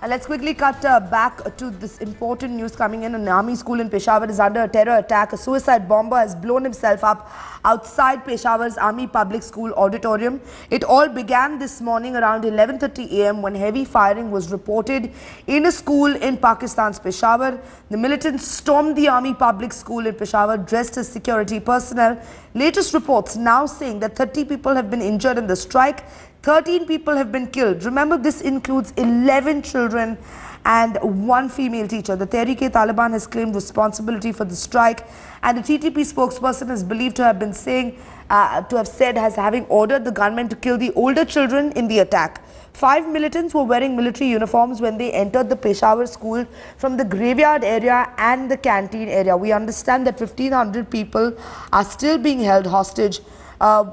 And let's quickly cut back to this important news coming in. An army school in Peshawar is under a terror attack. A suicide bomber has blown himself up outside Peshawar's Army Public School auditorium. It all began this morning around 11:30 a.m. when heavy firing was reported in a school in Pakistan's Peshawar. The militants stormed the Army Public School in Peshawar dressed as security personnel. Latest reports now saying that 30 people have been injured in the strike. 13 people have been killed. Remember, this includes 11 children and one female teacher. The Tehreek-e-Taliban has claimed responsibility for the strike, and the TTP spokesperson is believed to have been said as having ordered the gunmen to kill the older children in the attack. 5 militants were wearing military uniforms when they entered the Peshawar school from the graveyard area and the canteen area. We understand that 1,500 people are still being held hostage.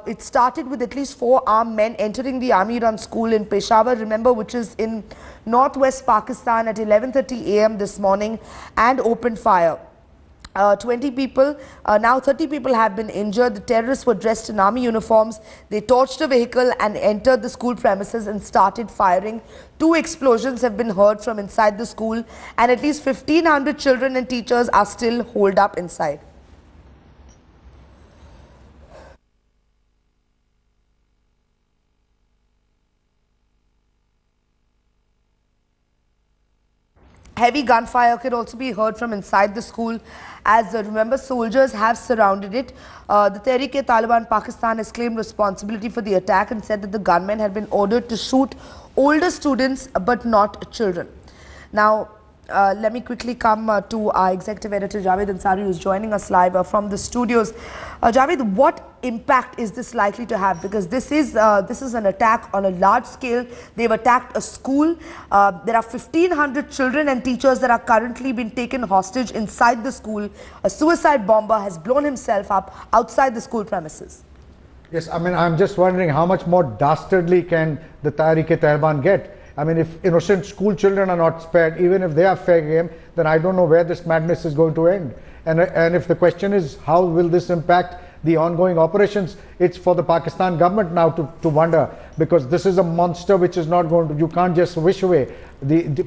It started with at least 4 armed men entering the army-run school in Peshawar, remember, which is in northwest Pakistan, at 11:30 a.m. this morning, and opened fire. 20 people, now 30 people have been injured. The terrorists were dressed in army uniforms. They torched a vehicle and entered the school premises and started firing. 2 explosions have been heard from inside the school, and at least 1,500 children and teachers are still holed up inside. Heavy gunfire could also be heard from inside the school, as remember, soldiers have surrounded it. The Tehreek-e-Taliban Pakistan has claimed responsibility for the attack and said that the gunmen had been ordered to shoot older students but not children. Now, let me quickly come to our executive editor Javed Ansari, who is joining us live from the studios. Javed, what impact is this likely to have? Because this is an attack on a large scale. They've attacked a school. There are 1,500 children and teachers that are currently being taken hostage inside the school. A suicide bomber has blown himself up outside the school premises. Yes, I mean, I'm just wondering how much more dastardly can the Tehreek-e-Taliban get? I mean, if innocent school children are not spared, even if they are fair game, then I don't know where this madness is going to end. And if the question is, how will this impact the ongoing operations, it's for the Pakistan government now to wonder, because this is a monster which is not going to, you can't just wish away.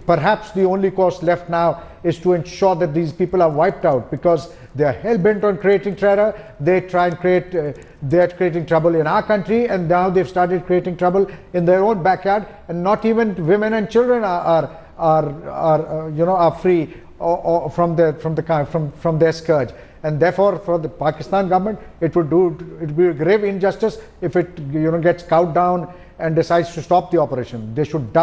Perhaps the only course left now is to ensure that these people are wiped out, because they are hell-bent on creating terror. They try and they're creating trouble in our country, and now they've started creating trouble in their own backyard, and not even women and children are free from their scourge. And therefore, for the Pakistan government, it would be a grave injustice if it gets cowed down and decides to stop the operation. They should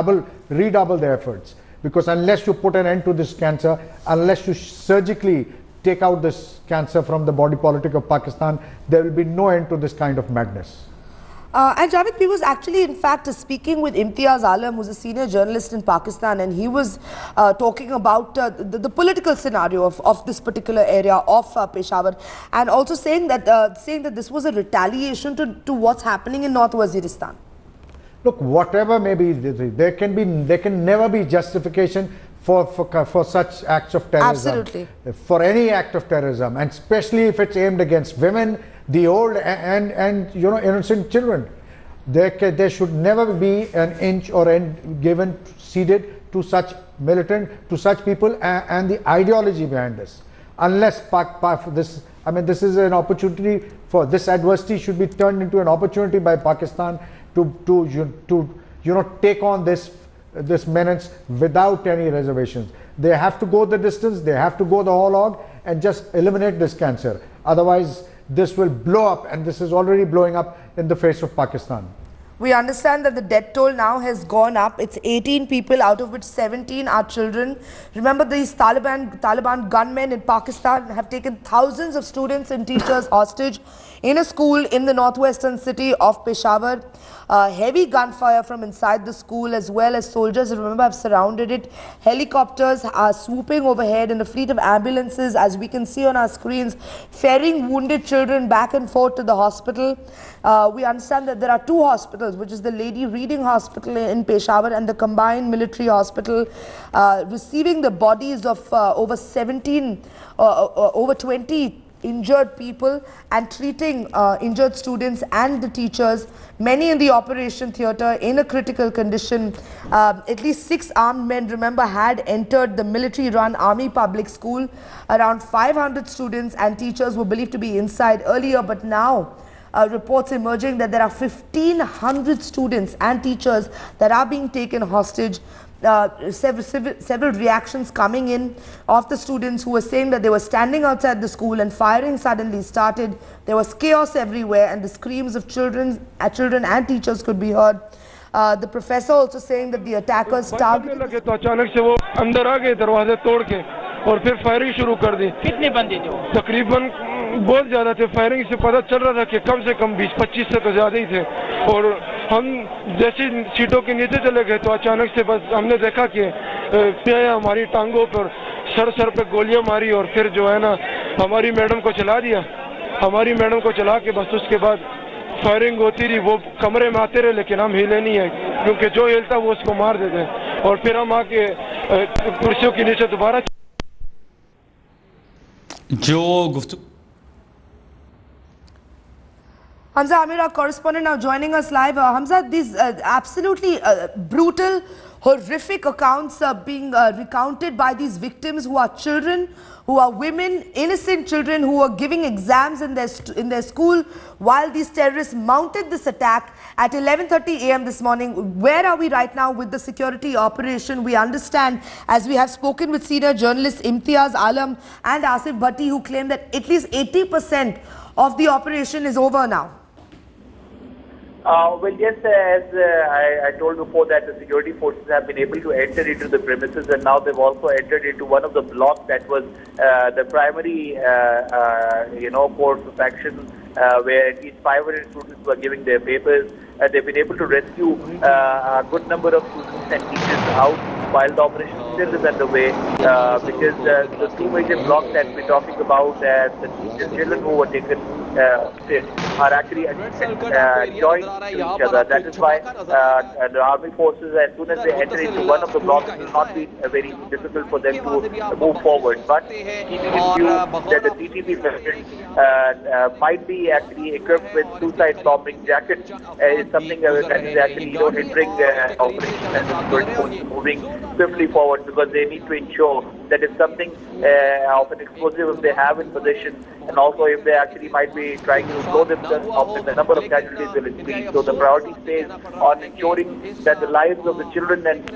redouble their efforts, because unless you put an end to this cancer, unless you surgically take out this cancer from the body politic of Pakistan, there will be no end to this kind of madness. And Javed, we was actually, in fact, speaking with Imtiaz Alam, who's a senior journalist in Pakistan, and he was talking about the political scenario of this particular area of Peshawar, and also saying that this was a retaliation to what's happening in North Waziristan. Look, whatever may be, there can never be justification for such acts of terrorism. Absolutely. For any act of terrorism, and especially if it's aimed against women, the old and innocent children. There should never be an inch or end ceded to such to such people and the ideology behind this. Unless this is an opportunity for this adversity should be turned into an opportunity by Pakistan to take on this menace without any reservations. They have to go the distance, they have to go the whole hog and just eliminate this cancer. Otherwise, this will blow up, and this is already blowing up in the face of Pakistan. We understand that the death toll now has gone up. It's 18 people, out of which 17 are children. Remember, these Taliban gunmen in Pakistan have taken thousands of students and teachers hostage in a school in the northwestern city of Peshawar. Heavy gunfire from inside the school, as well as soldiers, remember, have surrounded it. Helicopters are swooping overhead, and a fleet of ambulances, as we can see on our screens, ferrying wounded children back and forth to the hospital. We understand that there are 2 hospitals, which is the Lady Reading Hospital in Peshawar and the Combined Military Hospital, receiving the bodies of over 20 injured people and treating injured students and the teachers, many in the operation theatre in a critical condition. At least 6 armed men, remember, had entered the military-run Army Public School. Around 500 students and teachers were believed to be inside earlier, but now reports emerging that there are 1,500 students and teachers that are being taken hostage. Several reactions coming in of the students who were saying that they were standing outside the school and firing suddenly started. There was chaos everywhere and the screams of children and teachers could be heard. The professor also saying that the attackers targeted और फिर firing शुरू कर दी। कितने बंदे थे? तकरीबन बहुत ज़्यादा थे। फायरिंग से पता चल रहा था कि कम से कम 20-25 से तो ज़्यादा ही थे। और हम जैसे सीटों के नीचे चले गए तो अचानक से बस हमने देखा कि हमारी टांगों पर सर पे गोलियां मारी और फिर जो है ना हमारी मैडम को चला दिया। हमारी मैडम को चला के बस उसके बाद फायरिंग होती रही। वो कमरे में आते रहे लेकिन हम हिले नहीं है क्योंकि जो हिलता वो उसको मार देते। और फिर हम आके कुर्सियों के नीचे दोबारा Hamza Amir, our correspondent, now joining us live. Hamza, these absolutely brutal, horrific accounts are being recounted by these victims who are children, who are women, innocent children who were giving exams in their school while these terrorists mounted this attack at 11:30 a.m. this morning. Where are we right now with the security operation? We understand, as we have spoken with senior journalists Imtiaz Alam and Asif Bhatti, who claim that at least 80% of the operation is over now. Well, yes, as I told before, that the security forces have been able to enter into the premises, and now they've also entered into one of the blocks that was the primary, course of action, where at least 500 students were giving their papers. They've been able to rescue a good number of students and teachers out while the operation still is underway, because the two major blocks that we're talking about, the children who were taken are actually joined to each other. That is why the army forces, as soon as they enter into one of the blocks, it will not be very difficult for them to move forward. But keeping in view that the TTP veterans might be actually equipped with suicide bombing jackets, is something that is actually hindering operation and the security forces moving swiftly forward, because they need to ensure that if something of an explosive if they have in possession, and also if they actually might be trying to blow themselves up, then the number of casualties will increase. So the priority stays on ensuring that the lives of the children and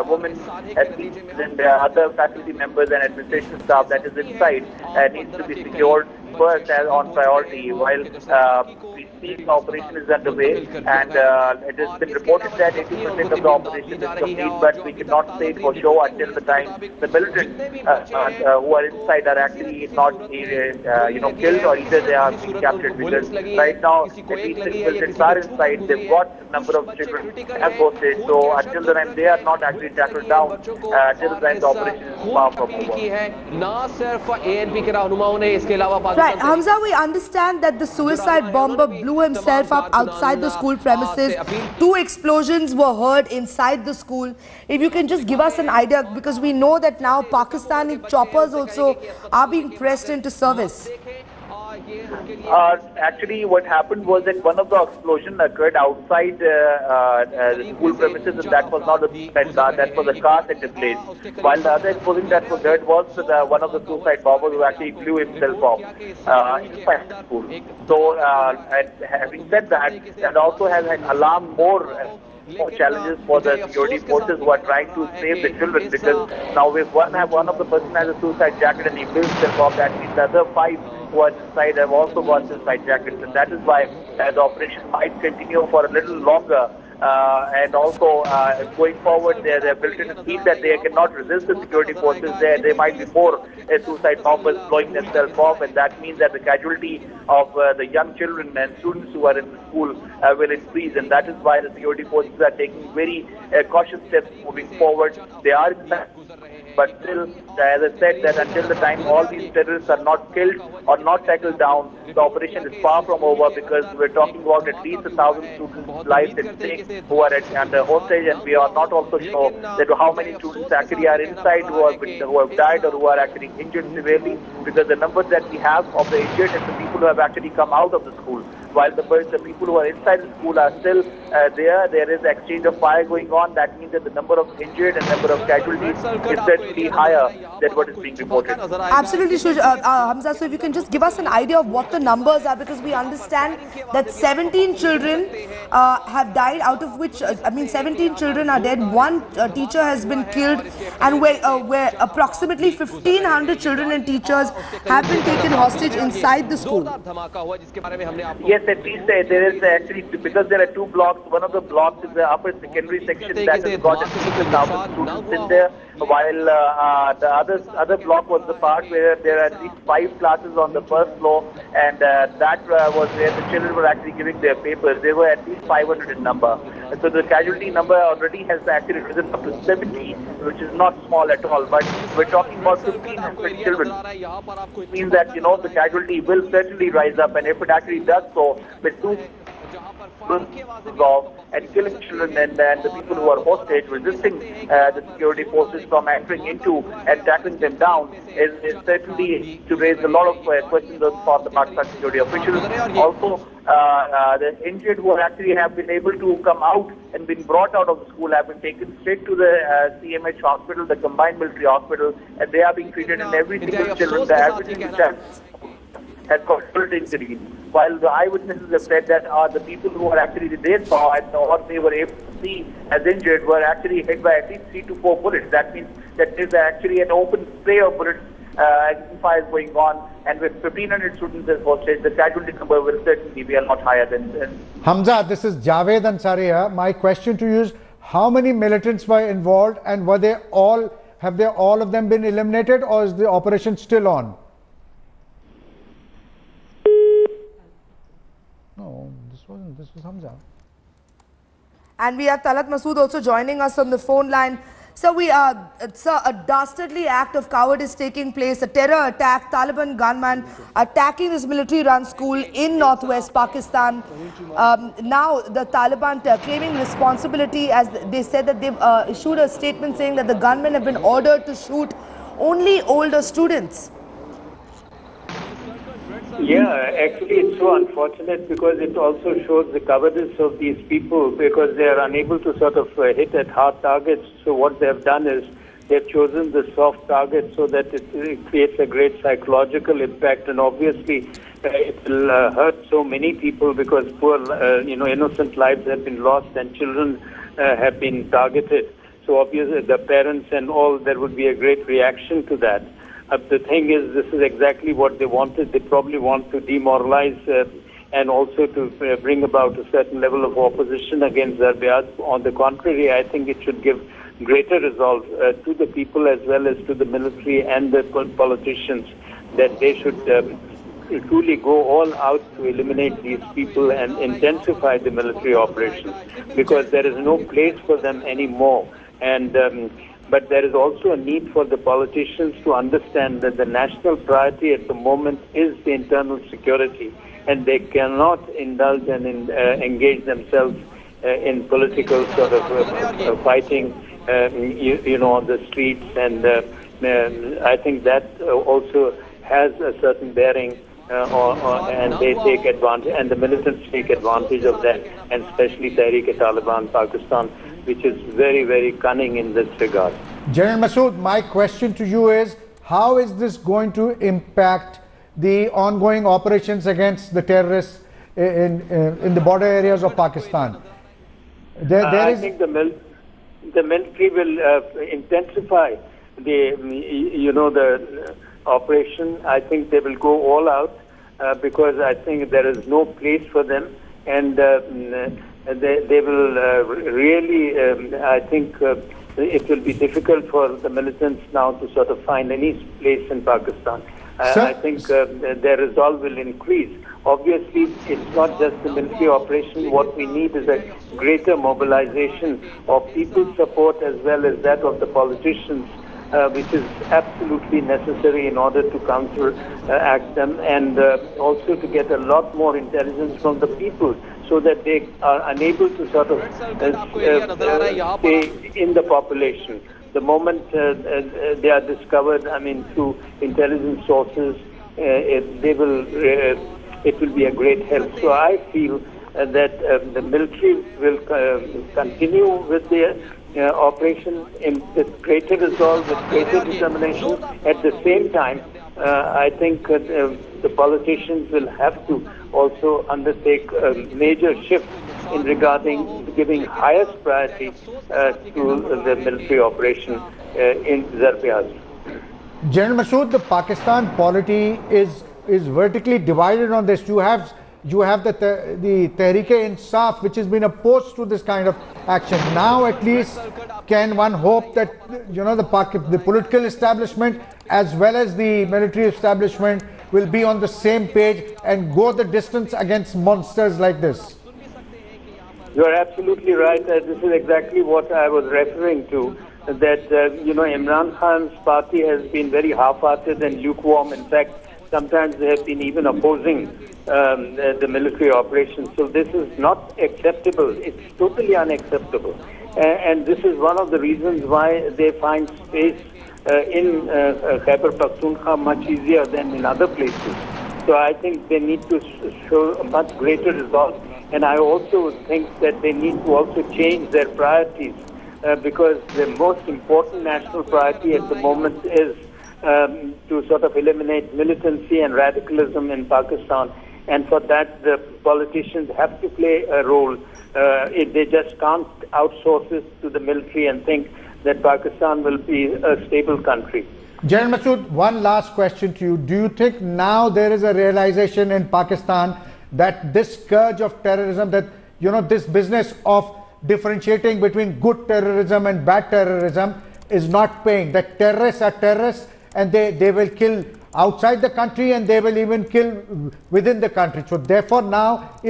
women, and other faculty members and administration staff that is inside needs to be secured first as on priority, while the operation is underway, and it has been reported that 80% of the operation is complete, but we cannot say for sure until the time the militants who are inside are actually not killed, or either they are being captured, because right now at least 6 militants are inside. They've got a number of children as posted, so until the time they are not actually tackled down, until the time the operation is far from over. Right, Hamza, we understand that the suicide bomber blew himself up outside the school premises. 2 explosions were heard inside the school. If you can just give us an idea, because we know that now Pakistani choppers also are being pressed into service. Actually, what happened was that one of the explosions occurred outside the school premises, and that was not a suicide car, that was a car that took place. While the other explosion that was heard was one of the suicide bombers who actually blew himself off inside the school. So, having said that, and also has alarmed more challenges for the security forces who are trying to save the children, because now if one of the person has a suicide jacket and he blew himself off, that means the other 5 who are inside have also got suicide jackets, and that is why the operation might continue for a little longer. And also going forward, they're built in a scheme that they cannot resist the security forces. There might be more suicide bombers blowing themselves off, and that means that the casualty of the young children and students who are in the school will increase, and that is why the security forces are taking very cautious steps moving forward. They are in fact But still, as I said, that until the time all these terrorists are not killed or not tackled down, the operation is far from over, because we're talking about at least 1,000 students' lives at stake who are under hostage, and we are not also sure that how many students actually are inside who have died or who are actually injured severely, because the numbers that we have of the injured and the people who have actually come out of the school, while the people who are inside the school are still there is exchange of fire going on. That means that the number of injured and number of casualties is certainly higher than what is being reported. Absolutely, Hamza. So if you can just give us an idea of what the numbers are, because we understand that 17 children have died, out of which, 17 children are dead. One teacher has been killed, and where approximately 1,500 children and teachers have been taken hostage inside the school. Yes, at least there is actually, because there are two blocks. One of the blocks is the upper secondary section that has got at least 1,000 students in there, while the other block was the part where there are at least 5 classes on the first floor, and that was where the children were actually giving their papers. They were at least 500 in number. So the casualty number already has actually risen up to 70, which is not small at all. But we're talking about 1,500 children. It means that, the casualty will certainly rise up, and if it actually does so, with 2 and killing children and the people who are hostage, resisting the security forces from entering into and tackling them down, is certainly to raise a lot of questions for the Pakistan security officials. Also, the injured who actually have been able to come out and been brought out of the school have been taken straight to the CMH hospital, the combined military hospital, and they are being treated, in every single children, the average has got bullet injuries. While the eyewitnesses have said that the people who are actually they saw and what they were able to see as injured were actually hit by at least 3 to 4 bullets. That means that there's actually an open spray of bullets and fire going on. And with 1,500 students as hostage, the casualty number will certainly be a lot higher than. Hamza, this is Javed Ansari here. My question to you is, how many militants were involved, and have all of them been eliminated, or is the operation still on? No, this was Hamza. And we have Talat Masood also joining us on the phone line. So it's a dastardly act of cowardice taking place, a terror attack, Taliban gunman attacking this military-run school in northwest Pakistan. Now the Taliban claiming responsibility, as they said that they've issued a statement saying that the gunmen have been ordered to shoot only older students. Yeah, actually it's so unfortunate, because it also shows the cowardice of these people, because they are unable to sort of hit at hard targets. So what they have done is they've chosen the soft target so that it creates a great psychological impact, and obviously it will hurt so many people, because poor, innocent lives have been lost and children have been targeted. So obviously the parents and all, there would be a great reaction to that. The thing is, this is exactly what they wanted. They probably want to demoralize and also to bring about a certain level of opposition against Zarbiat. On the contrary, I think it should give greater resolve to the people as well as to the military and the politicians, that they should truly go all out to eliminate these people and intensify the military operations, because there is no place for them anymore. And but there is also a need for the politicians to understand that the national priority at the moment is the internal security, and they cannot indulge and engage themselves in political sort of fighting, on the streets. And I think that also has a certain bearing, and they take advantage, and the militants take advantage of that, and especially Tehreek-e-Taliban Pakistan, which is very, very cunning in this regard. General Masood, my question to you is, how is this going to impact the ongoing operations against the terrorists in the border areas of Pakistan? I think the military will intensify the operation. I think they will go all out, because I think there is no place for them, and they will really, I think it will be difficult for the militants now to sort of find any place in Pakistan. I think their resolve will increase. Obviously, it's not just the military operation. What we need is a greater mobilization of people's support as well as that of the politicians, which is absolutely necessary in order to counteract them, and also to get a lot more intelligence from the people, so that they are unable to sort of stay in the population. The moment they are discovered, I mean, through intelligence sources, it will be a great help. So I feel that the military will continue with their operation with greater resolve, with greater determination. At the same time, I think the politicians will have to also undertake a major shift in regarding giving highest priority to the military operation in Zarb-e-Azb. General Masood, the Pakistan polity is vertically divided on this. You have the Tehreek-e-Insaf, which has been opposed to this kind of action. Now, at least, can one hope that the political establishment as well as the military establishment will be on the same page and go the distance against monsters like this? You are absolutely right. This is exactly what I was referring to. That Imran Khan's party has been very half-hearted and lukewarm. In fact, sometimes they have been even opposing the military operation. So this is not acceptable. It's totally unacceptable. And this is one of the reasons why they find space in Khyber Pakhtunkhwa much easier than in other places. So I think they need to show a much greater resolve. And I also think that they need to also change their priorities, because the most important national priority at the moment is to sort of eliminate militancy and radicalism in Pakistan. And for that, the politicians have to play a role. They just can't outsource it to the military and think that Pakistan will be a stable country. General Masood, one last question to you. Do you think now there is a realization in Pakistan that this scourge of terrorism, that this business of differentiating between good terrorism and bad terrorism is not paying? That terrorists are terrorists, and they will kill outside the country, and they will even kill within the country. So therefore now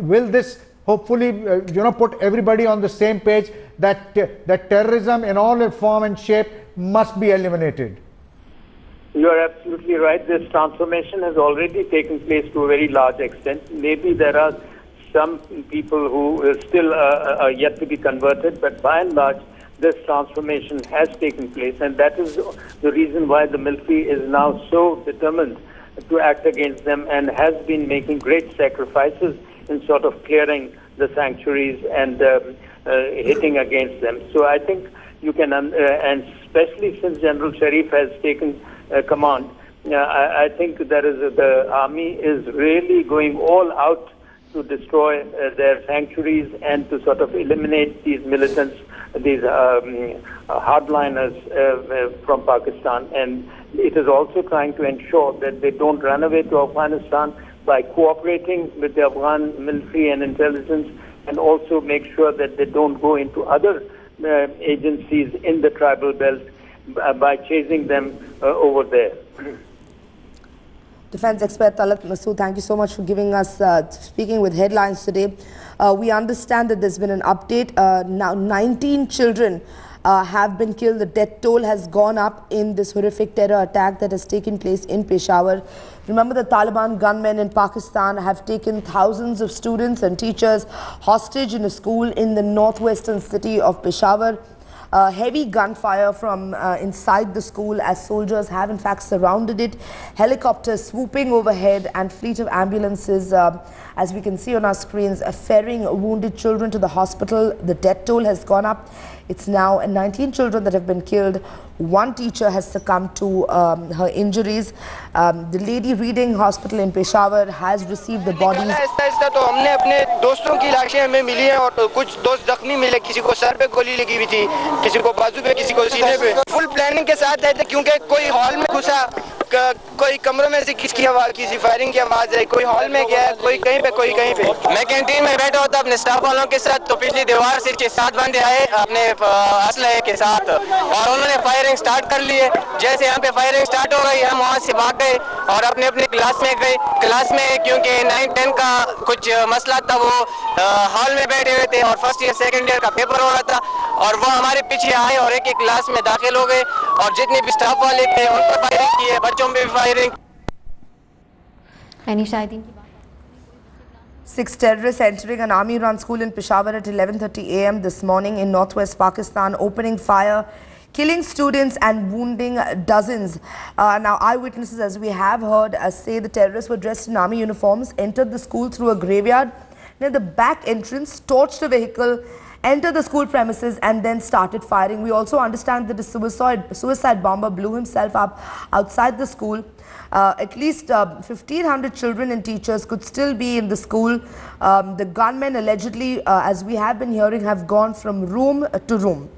will this hopefully put everybody on the same page that terrorism in all its form and shape must be eliminated? You are absolutely right. This transformation has already taken place to a very large extent. Maybe there are some people who still are yet to be converted, but by and large, this transformation has taken place, and that is the reason why the military is now so determined to act against them and has been making great sacrifices in sort of clearing the sanctuaries and hitting against them. So I think you can, and especially since General Sharif has taken command, I think the army is really going all out to destroy their sanctuaries and to sort of eliminate these militants, these hardliners from Pakistan. And it is also trying to ensure that they don't run away to Afghanistan by cooperating with the Afghan military and intelligence, and also make sure that they don't go into other agencies in the tribal belt by chasing them over there. Defense expert Talat Masood, thank you so much for giving us, speaking with headlines today. We understand that there's been an update. Now 19 children have been killed. The death toll has gone up in this horrific terror attack that has taken place in Peshawar. Remember, the Taliban gunmen in Pakistan have taken thousands of students and teachers hostage in a school in the northwestern city of Peshawar. Heavy gunfire from inside the school as soldiers have in fact surrounded it. Helicopters swooping overhead and fleet of ambulances, as we can see on our screens, ferrying wounded children to the hospital. The death toll has gone up. It's now 19 children that have been killed. One teacher has succumbed to her injuries. The Lady Reading Hospital in Peshawar has received the bodies. तो हमने अपने दोस्तों की लाशें हमें मिली हैं और कुछ दोस्त जख्मी मिले, किसी को सर पे गोली लगी हुई थी, किसी को बाजू पे, किसी को सीने पे। फुल प्लानिंग के साथ आए थे, क्योंकि कोई हॉल में घुसा, कोई कमरों में से किसी फायरिंग की आवाज है, कोई हॉल में गया, कोई कहीं पे, कोई कहीं पे। मैं कैंटीन में बैठा होता अपने स्टाफ वालों के साथ, तो पिछली दीवार से 7 बंदे आए अपने असलहे के साथ और उन्होंने फायरिंग स्टार्ट कर ली है। जैसे यहाँ पे फायरिंग स्टार्ट हो गई, हम वहाँ से भाग गए और अपने अपने क्लास में गए। क्लास में क्योंकि 9-10 का कुछ मसला था, वो हॉल में बैठे हुए थे और फर्स्ट ईयर सेकंड ईयर का पेपर हो रहा था और वो हमारे पीछे आए और एक क्लास में दाखिल हो गए और जितने भी स्टाफ वाले थे उन पर फायरिंग की है, बच्चों पे भी firing. Six terrorists entering an army-run school in Peshawar at 11:30 a.m. this morning in northwest Pakistan, opening fire, killing students and wounding dozens. Now, eyewitnesses, as we have heard, say the terrorists were dressed in army uniforms, entered the school through a graveyard near the back entrance, torched a vehicle, entered the school premises and then started firing. We also understand that the suicide bomber blew himself up outside the school. At least 1,500 children and teachers could still be in the school. The gunmen allegedly, as we have been hearing, have gone from room to room.